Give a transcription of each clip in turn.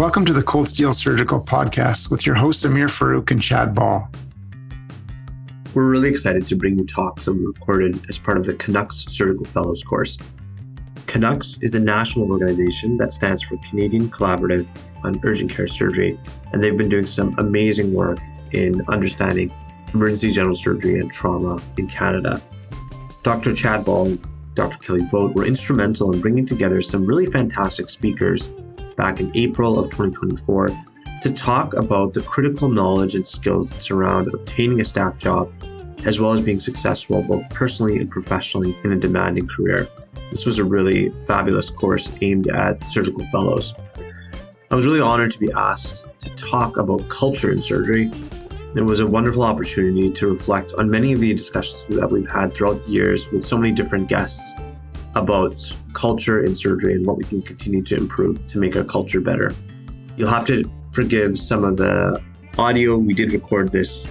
Welcome to the Cold Steel Surgical Podcast with your hosts Ameer, Farooq, and Chad Ball. We're really excited to bring you talks that we recorded as part of the CANUCS Surgical Fellows course. CANUCS is a national organization that stands for Canadian Collaborative on Urgent Care Surgery, and they've been doing some amazing work in understanding emergency general surgery and trauma in Canada. Dr. Chad Ball and Dr. Kelly Vogt were instrumental in bringing together some really fantastic speakers back in April of 2024 to talk about the critical knowledge and skills that surround obtaining a staff job, as well as being successful both personally and professionally in a demanding career. This was a really fabulous course aimed at surgical fellows. I was really honored to be asked to talk about culture in surgery. It was a wonderful opportunity to reflect on many of the discussions that we've had throughout the years with so many different guests about culture in surgery and what we can continue to improve to make our culture better. You'll have to forgive some of the audio. We did record this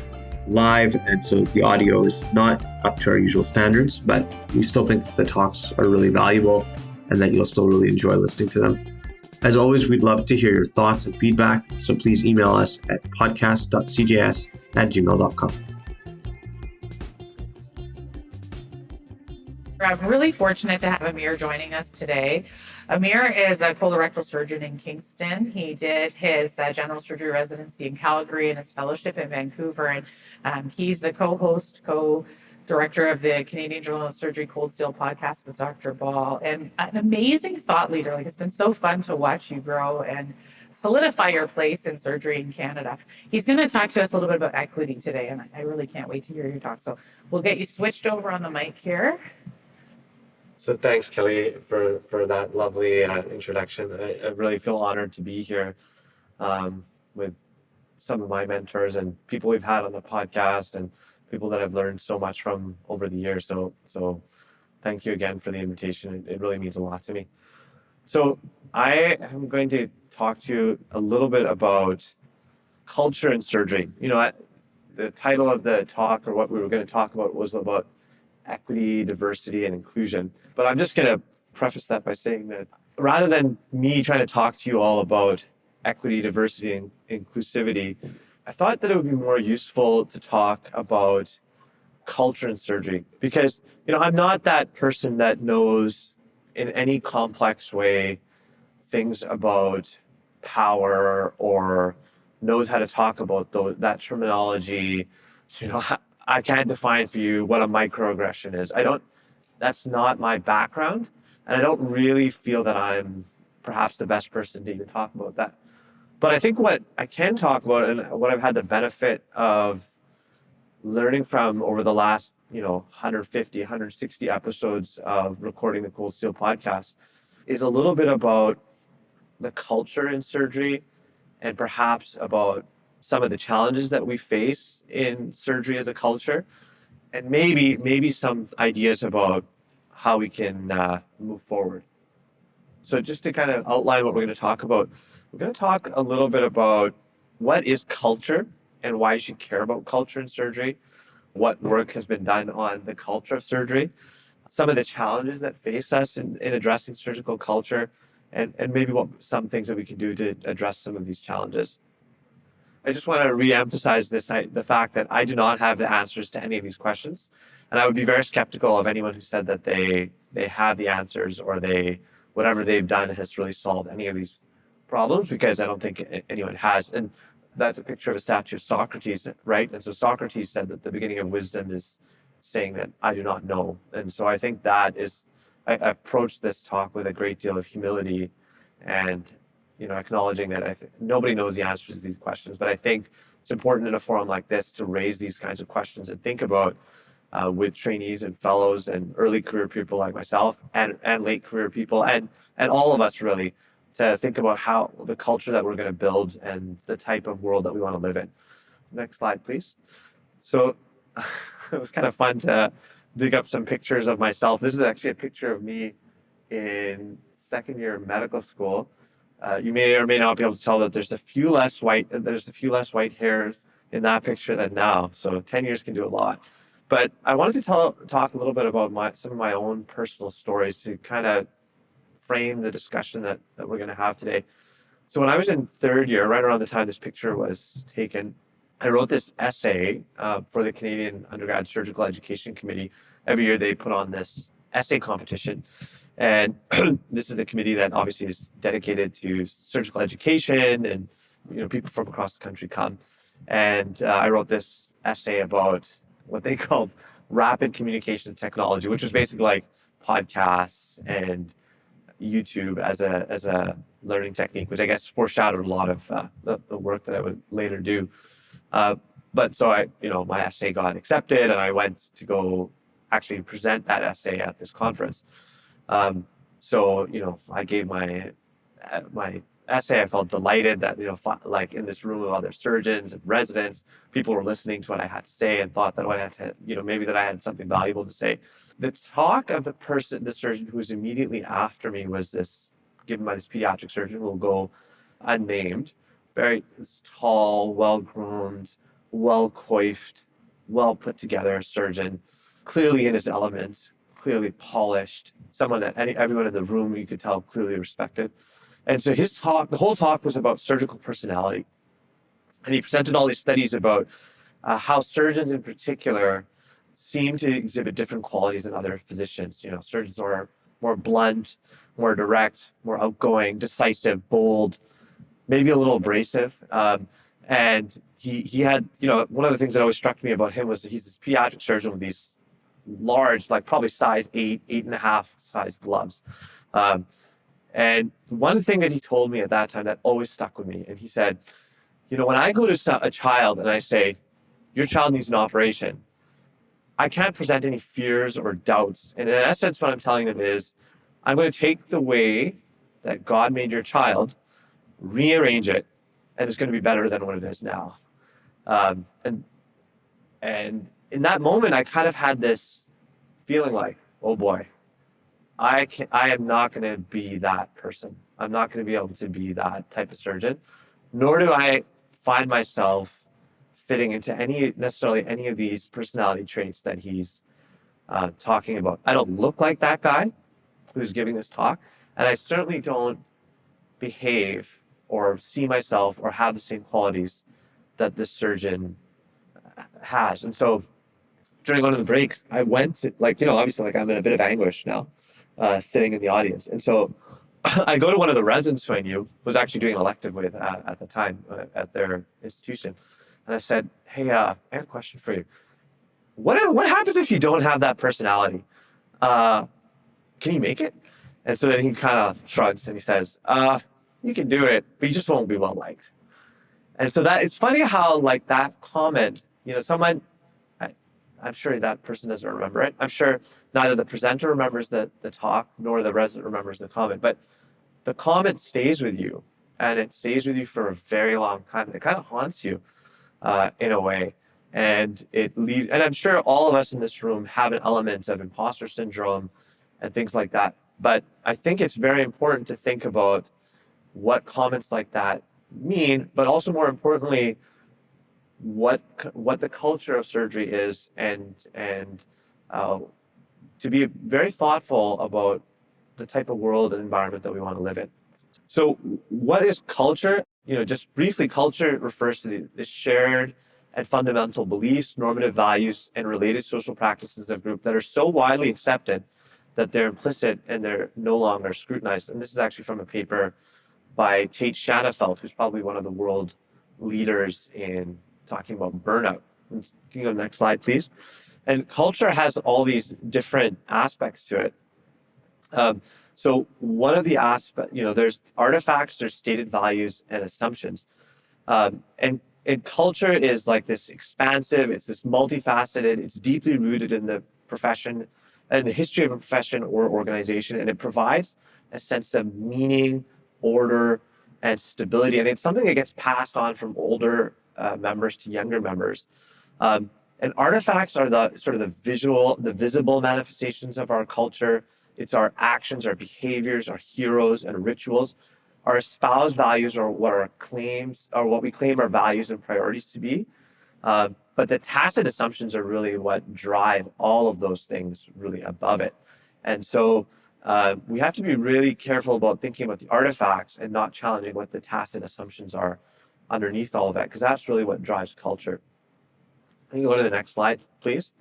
live, and so the audio is not up to our usual standards, but we still think that the talks are really valuable and that you'll still really enjoy listening to them. As always, we'd love to hear your thoughts and feedback, so please email us at podcast.cjs@gmail.com. I'm really fortunate to have Ameer joining us today. Ameer is a colorectal surgeon in Kingston. He did his general surgery residency in Calgary and his fellowship in Vancouver. And he's the co-director of the Canadian Journal of Surgery Cold Steel podcast with Dr. Ball, and an amazing thought leader. It's been so fun to watch you grow and solidify your place in surgery in Canada. He's going to talk to us a little bit about equity today, and I really can't wait to hear your talk. So we'll get you switched over on the mic here. So thanks, Kelly, for that lovely introduction. I really feel honored to be here with some of my mentors and people we've had on the podcast and people that I've learned so much from over the years. So thank you again for the invitation. It really means a lot to me. So I am going to talk to you a little bit about culture in surgery. The title of the talk, or what we were going to talk about, was about equity, diversity, and inclusion. But I'm just going to preface that by saying that rather than me trying to talk to you all about equity, diversity, and inclusivity, I thought that it would be more useful to talk about culture in surgery. Because, I'm not that person that knows in any complex way things about power or knows how to talk about that terminology. I can't define for you what a microaggression is. That's not my background, and I don't really feel that I'm perhaps the best person to even talk about that. But I think what I can talk about, and what I've had the benefit of learning from over the last, 150, 160 episodes of recording the Cold Steel podcast, is a little bit about the culture in surgery and perhaps about some of the challenges that we face in surgery as a culture, and maybe some ideas about how we can move forward. So just to kind of outline what we're going to talk about, we're going to talk a little bit about what is culture and why you should care about culture in surgery, what work has been done on the culture of surgery, some of the challenges that face us in addressing surgical culture, and maybe some things that we can do to address some of these challenges. I just want to re-emphasize the fact that I do not have the answers to any of these questions. And I would be very skeptical of anyone who said that they have the answers, or whatever they've done has really solved any of these problems, because I don't think anyone has. And that's a picture of a statue of Socrates, right? And so Socrates said that the beginning of wisdom is saying that I do not know. And so I think I approached this talk with a great deal of humility and acknowledging that nobody knows the answers to these questions, but I think it's important in a forum like this to raise these kinds of questions and think about with trainees and fellows and early career people like myself and late career people and all of us, really, to think about how the culture that we're going to build and the type of world that we want to live in. Next slide, please. So it was kind of fun to dig up some pictures of myself. This is actually a picture of me in second year of medical school. You may or may not be able to tell that there's a few less white hairs in that picture than now. So 10 years can do a lot. But I wanted to talk a little bit about some of my own personal stories to kind of frame the discussion that we're going to have today. So when I was in third year, right around the time this picture was taken, I wrote this essay for the Canadian Undergrad Surgical Education Committee. Every year they put on this essay competition. And this is a committee that obviously is dedicated to surgical education, and people from across the country come. And I wrote this essay about what they called rapid communication technology, which was basically like podcasts and YouTube as a learning technique, which I guess foreshadowed a lot of the work that I would later do. But so my essay got accepted, and I went to go actually present that essay at this conference. So I gave my essay. I felt delighted that like in this room of other surgeons and residents, people were listening to what I had to say and thought that I had to, maybe that I had something valuable to say. The talk of the surgeon who was immediately after me was this, given by this pediatric surgeon who will go unnamed, very tall, well-groomed, well-coiffed, well put together surgeon, clearly in his element, clearly polished, someone that everyone in the room you could tell clearly respected. And so his talk, the whole talk was about surgical personality. And he presented all these studies about how surgeons in particular seem to exhibit different qualities than other physicians. Surgeons are more blunt, more direct, more outgoing, decisive, bold, maybe a little abrasive. And he had, one of the things that always struck me about him was that he's this pediatric surgeon with these large, like probably size 8.5 size gloves. And one thing that he told me at that time that always stuck with me, and he said, when I go to a child and I say, your child needs an operation, I can't present any fears or doubts. And in essence, what I'm telling them is, I'm going to take the way that God made your child, rearrange it, and it's going to be better than what it is now. And in that moment, I kind of had this feeling like, oh boy, I am not going to be that person. I'm not going to be able to be that type of surgeon, nor do I find myself fitting into necessarily any of these personality traits that he's talking about. I don't look like that guy who's giving this talk, and I certainly don't behave or see myself or have the same qualities that this surgeon has. And so during one of the breaks, I went to, obviously, I'm in a bit of anguish now, sitting in the audience. And so I go to one of the residents who I knew, was actually doing an elective with at the time at their institution. And I said, hey, I had a question for you. What happens if you don't have that personality? Can you make it? And so then he kind of shrugs and he says, you can do it, but you just won't be well liked. And so it's funny how that comment, someone, I'm sure that person doesn't remember it. I'm sure neither the presenter remembers the talk nor the resident remembers the comment, but the comment stays with you, and it stays with you for a very long time. It kind of haunts you in a way. And and I'm sure all of us in this room have an element of imposter syndrome and things like that. But I think it's very important to think about what comments like that mean, but also more importantly, what the culture of surgery is, and to be very thoughtful about the type of world and environment that we want to live in. So what is culture? Just briefly, culture refers to the shared and fundamental beliefs, normative values, and related social practices of a group that are so widely accepted that they're implicit and they're no longer scrutinized. And this is actually from a paper by Tate Shanafelt, who's probably one of the world leaders in talking about burnout. Can you go to the next slide, please? And culture has all these different aspects to it. So one of the aspects, there's artifacts, there's stated values and assumptions. And culture is like this expansive, it's this multifaceted, it's deeply rooted in the profession and the history of a profession or organization, and it provides a sense of meaning, order, and stability. And it's something that gets passed on from older members to younger members. And artifacts are the sort of the visible manifestations of our culture. It's our actions, our behaviors, our heroes and rituals. Our espoused values are what our claims, or what we claim our values and priorities to be. But the tacit assumptions are really what drive all of those things really above it. And so we have to be really careful about thinking about the artifacts and not challenging what the tacit assumptions are underneath all of that, because that's really what drives culture. Can you go to the next slide, please?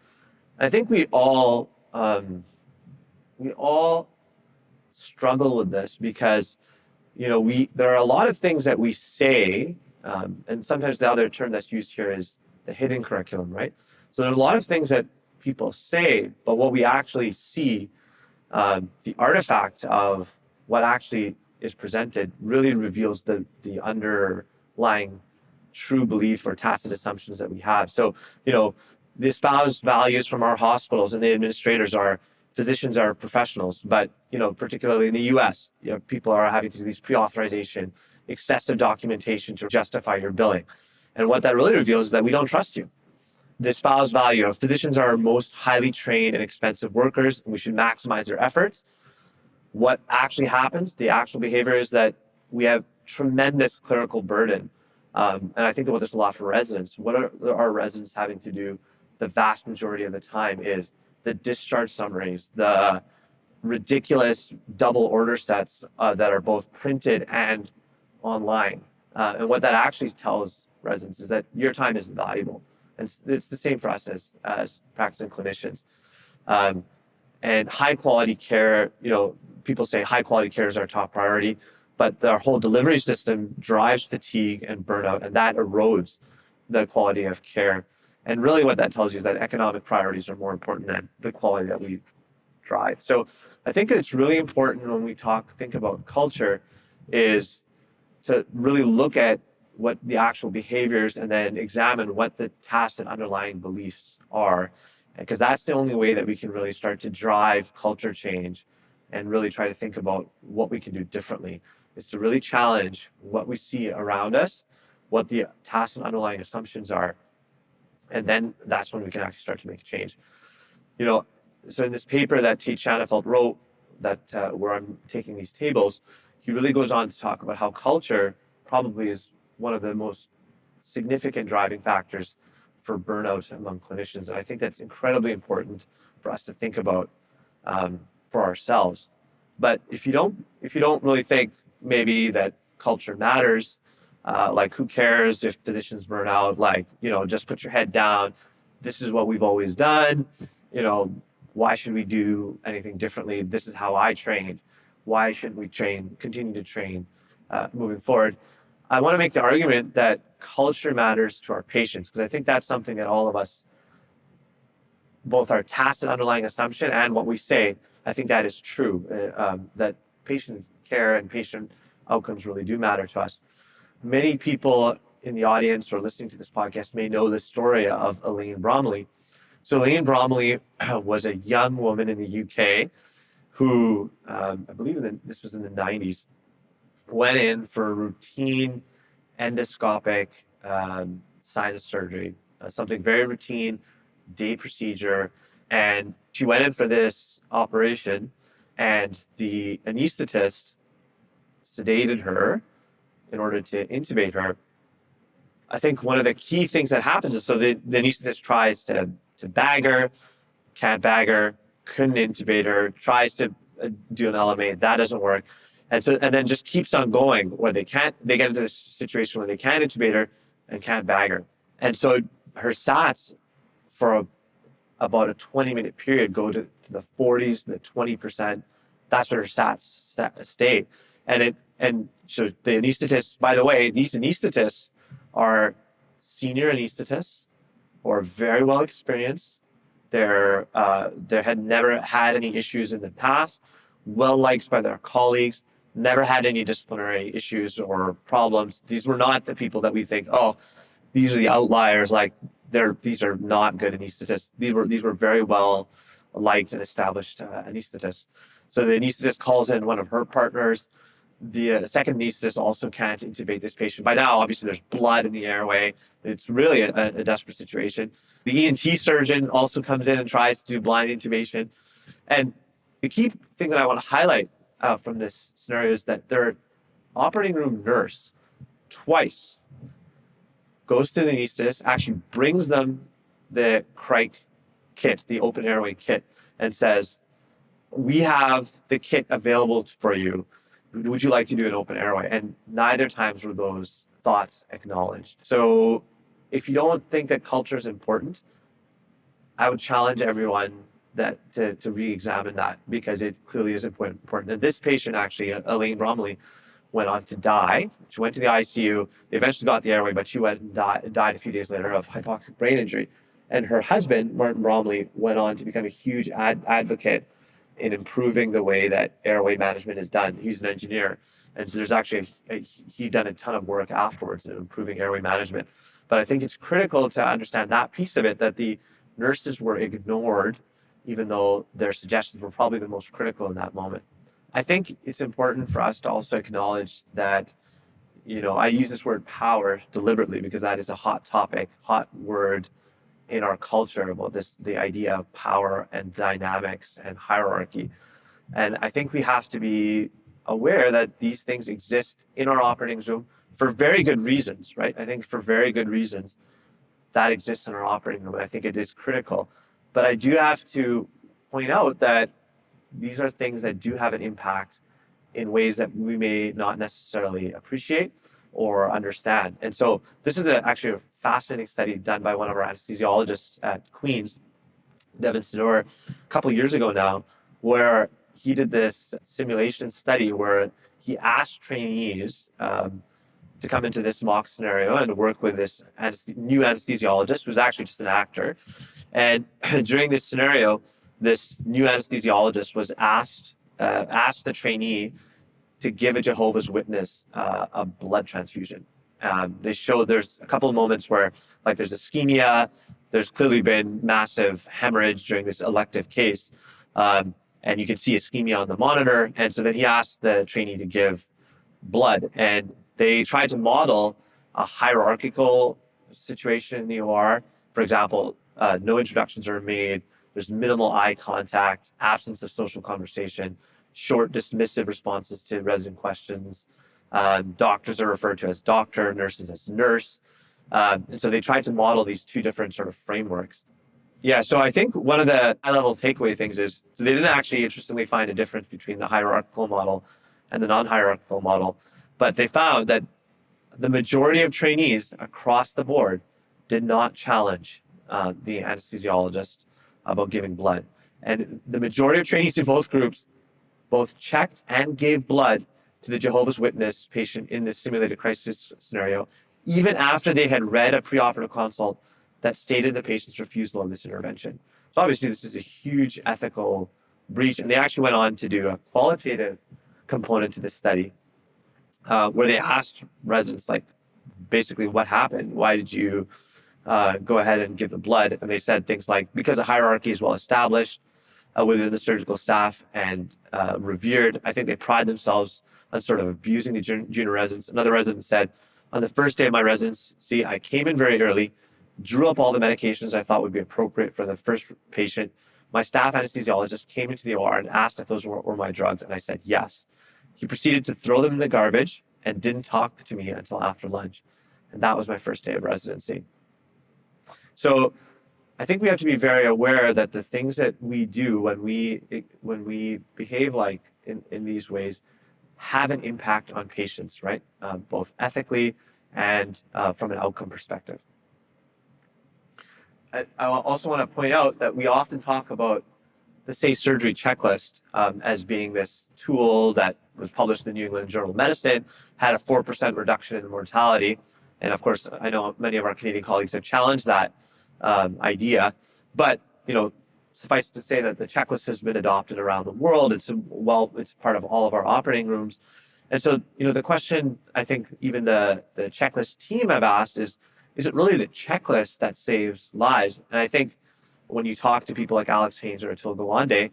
I think we all struggle with this because, there are a lot of things that we say, and sometimes the other term that's used here is the hidden curriculum, right? So there are a lot of things that people say, but what we actually see, the artifact of what actually is presented really reveals the underlying true belief or tacit assumptions that we have. So, the espoused values from our hospitals and the administrators are physicians are professionals, but, particularly in the US, people are having to do these pre-authorization, excessive documentation to justify your billing. And what that really reveals is that we don't trust you. The espoused value of physicians are our most highly trained and expensive workers, and we should maximize their efforts. What actually happens, the actual behavior is that we have tremendous clerical burden. And I think about this a lot for residents. What are our residents having to do the vast majority of the time is the discharge summaries, the ridiculous double order sets that are both printed and online. And what that actually tells residents is that your time isn't valuable. And it's the same for us as practicing clinicians. And high quality care, people say high quality care is our top priority, but our whole delivery system drives fatigue and burnout, and that erodes the quality of care. And really what that tells you is that economic priorities are more important than the quality that we drive. So I think it's really important when we think about culture is to really look at what the actual behaviors and then examine what the tacit underlying beliefs are, because that's the only way that we can really start to drive culture change and really try to think about what we can do differently, is to really challenge what we see around us, what the tacit underlying assumptions are, and then that's when we can actually start to make a change. So in this paper that Tate Shanafelt wrote, that where I'm taking these tables, he really goes on to talk about how culture probably is one of the most significant driving factors for burnout among clinicians. And I think that's incredibly important for us to think about for ourselves. But if you don't really think maybe that culture matters, like who cares if physicians burn out, just put your head down. This is what we've always done. Why should we do anything differently? This is how I trained. Why shouldn't we continue to train moving forward? I want to make the argument that culture matters to our patients, because I think that's something that all of us, both our tacit underlying assumption and what we say, I think that is true, that patient care and patient outcomes really do matter to us. Many people in the audience or listening to this podcast may know the story of Elaine Bromley. So Elaine Bromley was a young woman in the UK who, I believe this was in the 90s, went in for routine endoscopic sinus surgery, something very routine, day procedure. And she went in for this operation, and the anesthetist sedated her in order to intubate her. I think one of the key things that happens is, so the anesthetist tries to bag her, can't bag her, couldn't intubate her, tries to do an LMA, that doesn't work. And then just keeps on going where they get into this situation where they can't intubate her and can't bag her. And so her SATs for about a 20-minute period go to the 40s, the 20%. That's where her SATs stay. And so the anesthetists, by the way, these anesthetists are senior anesthetists or very well experienced. They had never had any issues in the past, well liked by their colleagues, never had any disciplinary issues or problems. These were not the people that we think, oh, these are the outliers, these are not good anesthetists. These were very well liked and established anesthetists. So the anesthetist calls in one of her partners. The second anesthetist also can't intubate this patient. By now, obviously, there's blood in the airway. It's really a desperate situation. The ENT surgeon also comes in and tries to do blind intubation. And the key thing that I want to highlight from this scenario is that their operating room nurse twice goes to the anesthetist, actually brings them the Crike kit, the open airway kit, and says, we have the kit available for you. Would you like to do an open airway? And neither times were those thoughts acknowledged. So if you don't think that culture is important, I would challenge everyone to re-examine that, because it clearly is important. And this patient, actually, Elaine Bromley, went on to die. She went to the ICU. They eventually got the airway, but she went and died a few days later of hypoxic brain injury. And her husband, Martin Bromley, went on to become a huge advocate in improving the way that airway management is done. He's an engineer, and there's actually he done a ton of work afterwards in improving airway management. But I think it's critical to understand that piece of it, that the nurses were ignored, even though their suggestions were probably the most critical in that moment. I think it's important for us to also acknowledge that, I use this word power deliberately because that is a hot topic, hot word in our culture about the idea of power and dynamics and hierarchy. And I think we have to be aware that these things exist in our operating room for very good reasons, right? I think for very good reasons that exists in our operating room. And I think it is critical. But I do have to point out that these are things that do have an impact in ways that we may not necessarily appreciate or understand. And so this is actually a fascinating study done by one of our anesthesiologists at Queen's, Devin Sidor, a couple of years ago now, where he did this simulation study where he asked trainees to come into this mock scenario and work with this new anesthesiologist, who's actually just an actor. And during this scenario, this new anesthesiologist was asked the trainee to give a Jehovah's Witness a blood transfusion. They showed there's a couple of moments where there's ischemia, there's clearly been massive hemorrhage during this elective case, and you can see ischemia on the monitor. And so then he asked the trainee to give blood, and they tried to model a hierarchical situation in the OR. For example, no introductions are made, there's minimal eye contact, absence of social conversation, short dismissive responses to resident questions. Doctors are referred to as doctor, nurses as nurse. And so they tried to model these two different sort of frameworks. Yeah, so I think one of the high-level takeaway things is, so they didn't actually interestingly find a difference between the hierarchical model and the non-hierarchical model, but they found that the majority of trainees across the board did not challenge the anesthesiologist about giving blood. And the majority of trainees in both groups both checked and gave blood to the Jehovah's Witness patient in this simulated crisis scenario, even after they had read a preoperative consult that stated the patient's refusal of this intervention. So obviously this is a huge ethical breach, and they actually went on to do a qualitative component to this study where they asked residents, basically what happened? Why did you go ahead and give the blood? And they said things like, because a hierarchy is well established within the surgical staff and revered. I think they pride themselves on sort of abusing the junior residents. Another resident said, on the first day of my residency, I came in very early, drew up all the medications I thought would be appropriate for the first patient. My staff anesthesiologist came into the OR and asked if those were my drugs, and I said yes. He proceeded to throw them in the garbage and didn't talk to me until after lunch. And that was my first day of residency. So I think we have to be very aware that the things that we do when we behave in these ways have an impact on patients, right? Both ethically and from an outcome perspective. I also want to point out that we often talk about the Safe Surgery Checklist as being this tool that was published in the New England Journal of Medicine, had a 4% reduction in mortality. And of course, I know many of our Canadian colleagues have challenged that idea, but suffice to say that the checklist has been adopted around the world. It's part of all of our operating rooms. And so, the question I think even the checklist team have asked is it really the checklist that saves lives? And I think when you talk to people like Alex Haynes or Atul Gawande,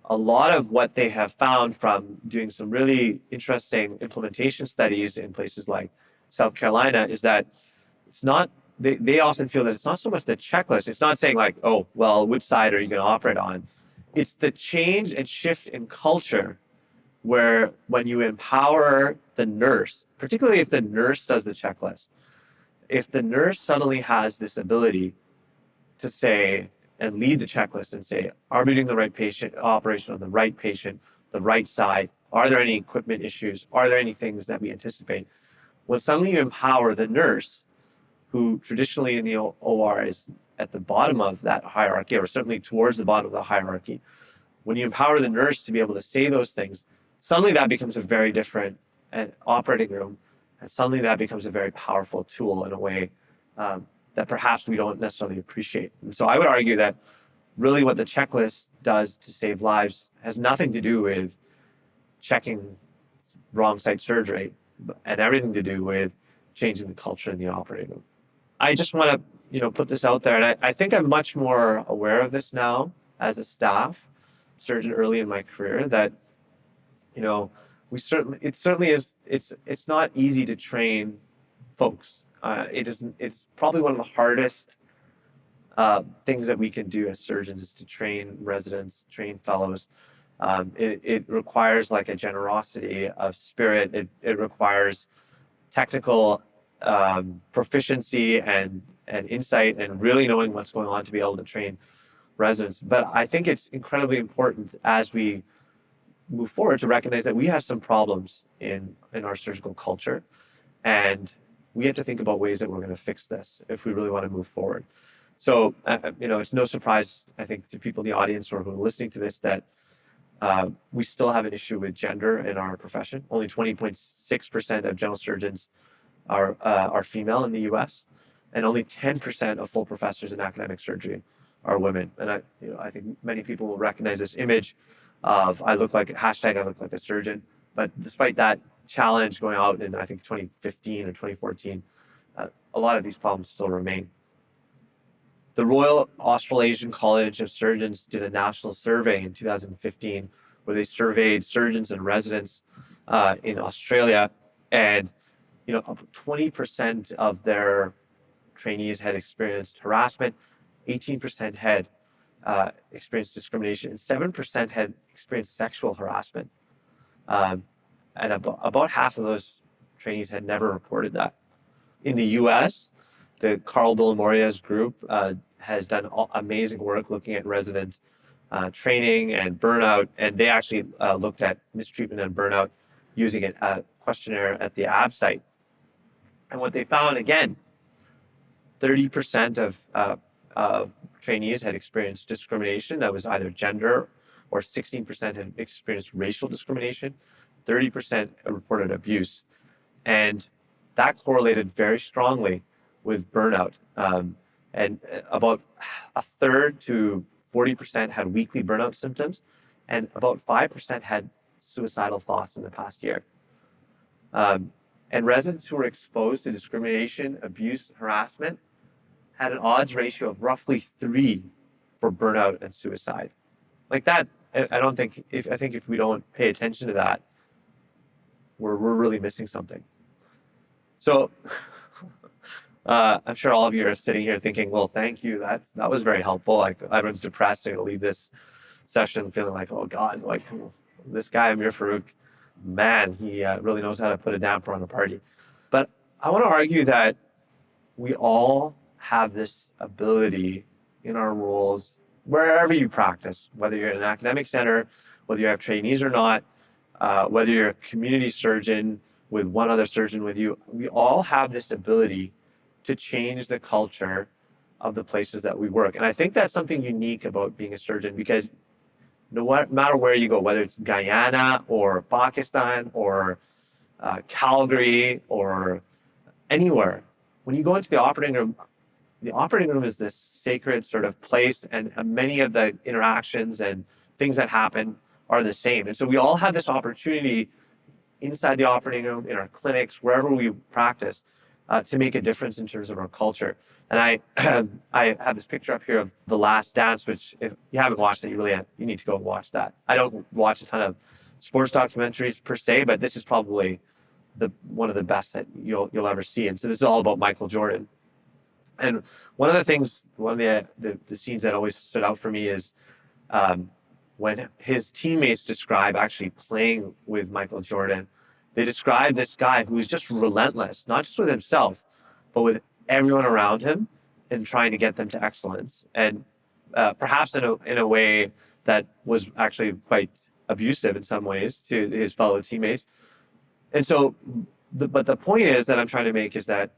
a lot of what they have found from doing some really interesting implementation studies in places like South Carolina is that it's not, they often feel that it's not so much the checklist. It's not saying oh, well, which side are you going to operate on? It's the change and shift in culture where when you empower the nurse, particularly if the nurse does the checklist, if the nurse suddenly has this ability to say, and lead the checklist and say, are we doing the right patient operation on the right side? Are there any equipment issues? Are there any things that we anticipate? When suddenly you empower the nurse, who traditionally in the OR is at the bottom of that hierarchy, or certainly towards the bottom of the hierarchy, when you empower the nurse to be able to say those things, suddenly that becomes a very different operating room, and suddenly that becomes a very powerful tool in a way that perhaps we don't necessarily appreciate. And so I would argue that really what the checklist does to save lives has nothing to do with checking wrong site surgery and everything to do with changing the culture in the operating room. I just want to, put this out there, and I think I'm much more aware of this now as a staff surgeon early in my career, that, it's not easy to train folks. It's probably one of the hardest things that we can do as surgeons is to train residents, train fellows. It requires like a generosity of spirit. It requires technical proficiency and insight and really knowing what's going on to be able to train residents. But I think it's incredibly important as we move forward to recognize that we have some problems in our surgical culture, and we have to think about ways that we're going to fix this if we really want to move forward. So, it's no surprise, I think, to people in the audience or who are listening to this that we still have an issue with gender in our profession. Only 20.6% of general surgeons are female in the U.S., and only 10% of full professors in academic surgery are women. And I think many people will recognize this image of I look like a surgeon. But despite that challenge going out in, I think, 2015 or 2014, a lot of these problems still remain. The Royal Australasian College of Surgeons did a national survey in 2015 where they surveyed surgeons and residents in Australia, and up to 20% of their trainees had experienced harassment, 18% had experienced discrimination, and 7% had experienced sexual harassment. And about half of those trainees had never reported that. In the US, the Carl Billamoria's group has done amazing work looking at resident training and burnout, and they actually looked at mistreatment and burnout using a questionnaire at the AB site. And what they found, again, 30% of trainees had experienced discrimination that was either gender, or 16% had experienced racial discrimination, 30% reported abuse. And that correlated very strongly with burnout. And about a third to 40% had weekly burnout symptoms, and about 5% had suicidal thoughts in the past year. And residents who were exposed to discrimination, abuse, harassment had an odds ratio of roughly 3 for burnout and suicide. Like that, I think if we don't pay attention to that, we're really missing something. So I'm sure all of you are sitting here thinking, well, thank you. That was very helpful. Like everyone's depressed. They're going to leave this session feeling like, oh God, like this guy, Ameer Farooq, man, he really knows how to put a damper on a party. But I want to argue that we all have this ability in our roles, wherever you practice, whether you're in an academic center, whether you have trainees or not, whether you're a community surgeon with one other surgeon with you, we all have this ability to change the culture of the places that we work. And I think that's something unique about being a surgeon, because no matter where you go, whether it's Guyana or Pakistan or Calgary or anywhere, when you go into the operating room is this sacred sort of place, and many of the interactions and things that happen are the same. And so we all have this opportunity inside the operating room, in our clinics, wherever we practice, to make a difference in terms of our culture. And I have this picture up here of The Last Dance, which if you haven't watched it, you need to go and watch that. I don't watch a ton of sports documentaries per se, but this is probably one of the best that you'll ever see. And so this is all about Michael Jordan. And one of the scenes that always stood out for me is when his teammates describe actually playing with Michael Jordan. They describe this guy who is just relentless, not just with himself, but with everyone around him, and trying to get them to excellence. And perhaps in a way that was actually quite abusive in some ways to his fellow teammates. And so, but the point is that I'm trying to make is that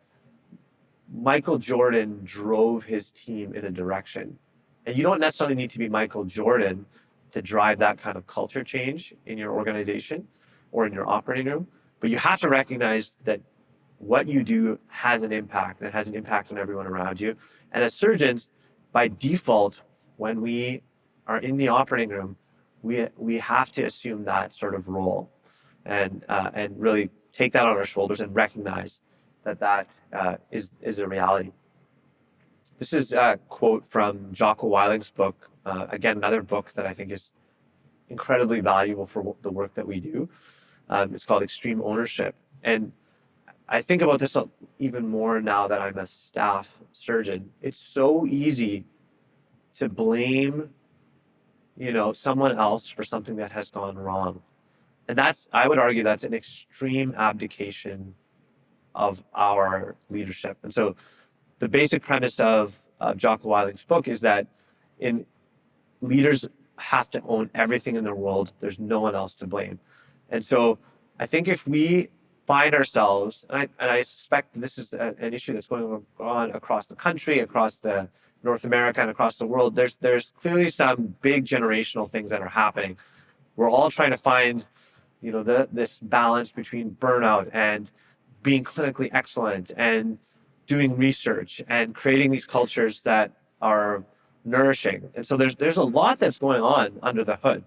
Michael Jordan drove his team in a direction. And you don't necessarily need to be Michael Jordan to drive that kind of culture change in your organization or in your operating room. But you have to recognize that what you do has an impact, and it has an impact on everyone around you. And as surgeons, by default, when we are in the operating room, we have to assume that sort of role and really take that on our shoulders and recognize that is a reality. This is a quote from Jocko Willing's book, again, another book that I think is incredibly valuable for the work that we do. It's called Extreme Ownership. And I think about this even more now that I'm a staff surgeon. It's so easy to blame, someone else for something that has gone wrong. And I would argue that's an extreme abdication of our leadership. And so the basic premise of Jocko Willing's book is that leaders have to own everything in their world. There's no one else to blame. And so I think if we find ourselves, and I suspect this is an issue that's going on across the country, across the North America, and across the world, there's clearly some big generational things that are happening. We're all trying to find, this balance between burnout and being clinically excellent and doing research and creating these cultures that are nourishing. And so there's a lot that's going on under the hood.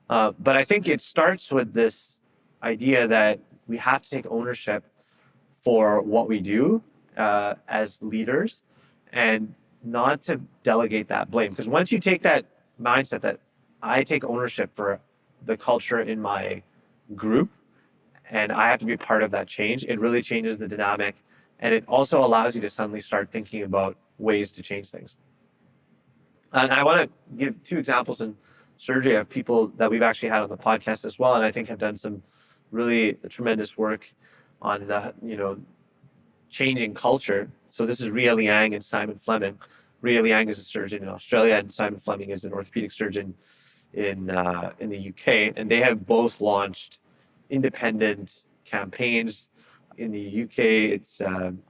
But I think it starts with this idea that we have to take ownership for what we do as leaders and not to delegate that blame. Because once you take that mindset that I take ownership for the culture in my group and I have to be part of that change, it really changes the dynamic. And it also allows you to suddenly start thinking about ways to change things. And I want to give two examples in surgery of people that we've actually had on the podcast as well, and I think have done some really tremendous work on the, changing culture. So this is Ria Liang and Simon Fleming. Ria Liang is a surgeon in Australia, and Simon Fleming is an orthopedic surgeon in the UK, and they have both launched independent campaigns. In the UK, it's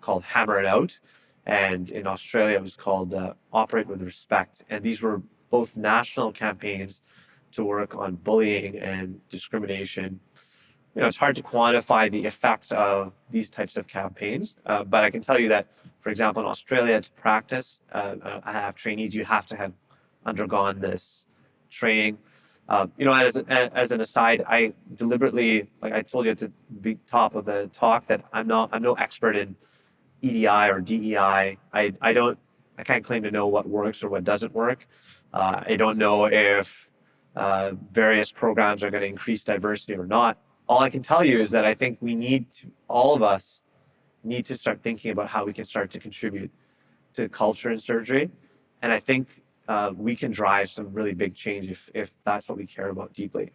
called Hammer It Out, and in Australia, it was called Operate with Respect. And these were both national campaigns to work on bullying and discrimination. It's hard to quantify the effect of these types of campaigns, but I can tell you that, for example, in Australia, to practice, I have trainees, you have to have undergone this training. As an aside, I deliberately, like I told you at the top of the talk, that I'm no expert in EDI or DEI. I can't claim to know what works or what doesn't work. I don't know if various programs are going to increase diversity or not. All I can tell you is that I think all of us need to start thinking about how we can start to contribute to culture in surgery. And I think we can drive some really big change if that's what we care about deeply.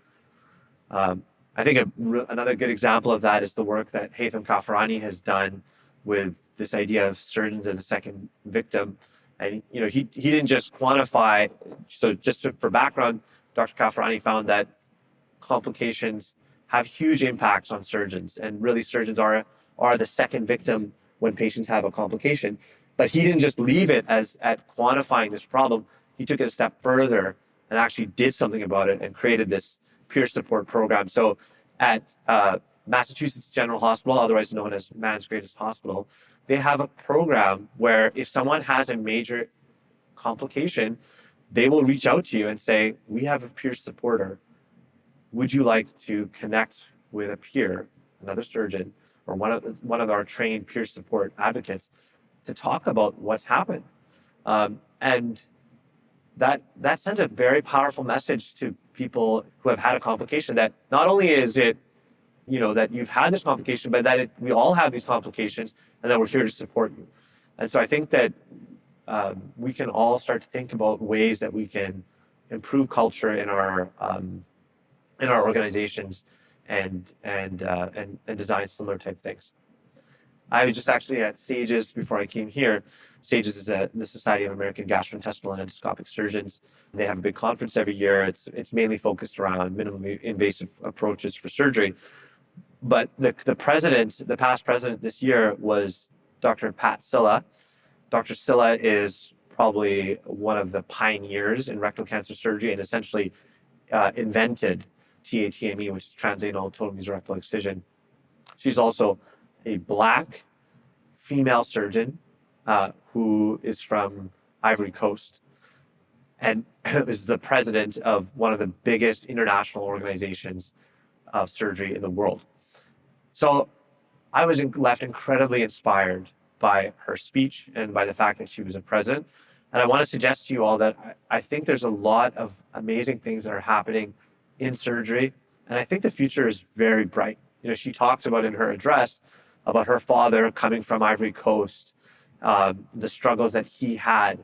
I think another good example of that is the work that Haitham Kafarani has done with this idea of surgeons as a second victim. And he didn't just quantify. So for background, Dr. Kafarani found that complications have huge impacts on surgeons, and really surgeons are the second victim when patients have a complication. But he didn't just leave it at quantifying this problem. He took it a step further and actually did something about it and created this peer support program. So at Massachusetts General Hospital, otherwise known as Man's Greatest Hospital, they have a program where if someone has a major complication, they will reach out to you and say, we have a peer supporter. Would you like to connect with a peer, another surgeon, or one of our trained peer support advocates to talk about what's happened? And that sends a very powerful message to people who have had a complication, that not only is it, that you've had this complication, but that we all have these complications and that we're here to support you. And so I think that we can all start to think about ways that we can improve culture in our organizations and design similar type things. I was just actually at SAGES before I came here. SAGES is the Society of American Gastrointestinal and Endoscopic Surgeons. They have a big conference every year. It's mainly focused around minimally invasive approaches for surgery. But the past president this year was Dr. Pat Silla. Dr. Silla is probably one of the pioneers in rectal cancer surgery and essentially invented TATME, which is transanal total mesorectal excision. She's also a Black female surgeon who is from Ivory Coast and is the president of one of the biggest international organizations of surgery in the world. So I was left incredibly inspired by her speech and by the fact that she was a president. And I want to suggest to you all that I think there's a lot of amazing things that are happening in surgery. And I think the future is very bright. She talked about in her address about her father coming from Ivory Coast, the struggles that he had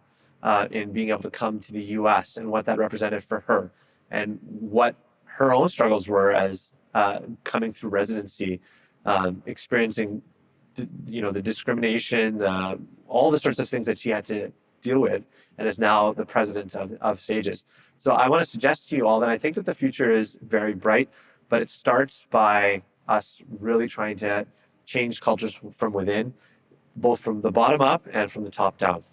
in being able to come to the US and what that represented for her and what her own struggles were as coming through residency, experiencing the discrimination, all the sorts of things that she had to deal with, and is now the president of SAGES. So I want to suggest to you all that I think that the future is very bright, but it starts by us really trying to change cultures from within, both from the bottom up and from the top down.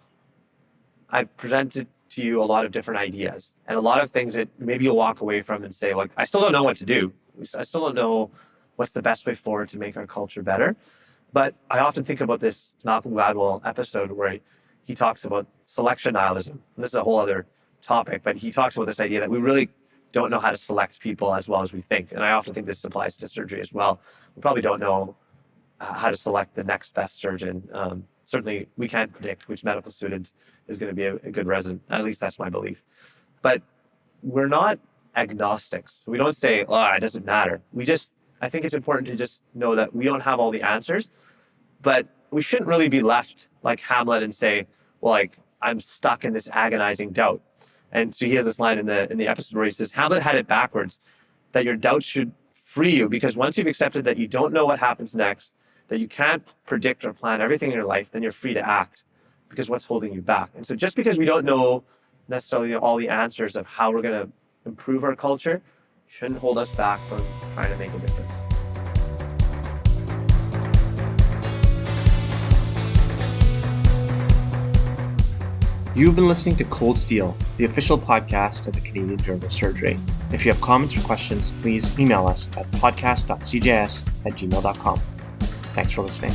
I've presented to you a lot of different ideas and a lot of things that maybe you'll walk away from and say, like, I still don't know what to do. I still don't know what's the best way forward to make our culture better. But I often think about this Malcolm Gladwell episode where he talks about selection nihilism. And this is a whole other topic, but he talks about this idea that we really don't know how to select people as well as we think. And I often think this applies to surgery as well. We probably don't know how to select the next best surgeon. Certainly, we can't predict which medical student is going to be a good resident. At least that's my belief. But we're not agnostics. We don't say, it doesn't matter. I think it's important to just know that we don't have all the answers, but we shouldn't really be left like Hamlet and say, I'm stuck in this agonizing doubt. And so he has this line in the episode where he says, Hamlet had it backwards, that your doubt should free you, because once you've accepted that you don't know what happens next, that you can't predict or plan everything in your life, then you're free to act, because what's holding you back? And so just because we don't know necessarily all the answers of how we're going to improve our culture shouldn't hold us back from trying to make a difference. You've been listening to Cold Steel, the official podcast of the Canadian Journal of Surgery. If you have comments or questions, please email us at podcast.cjs@gmail.com. Thanks for listening.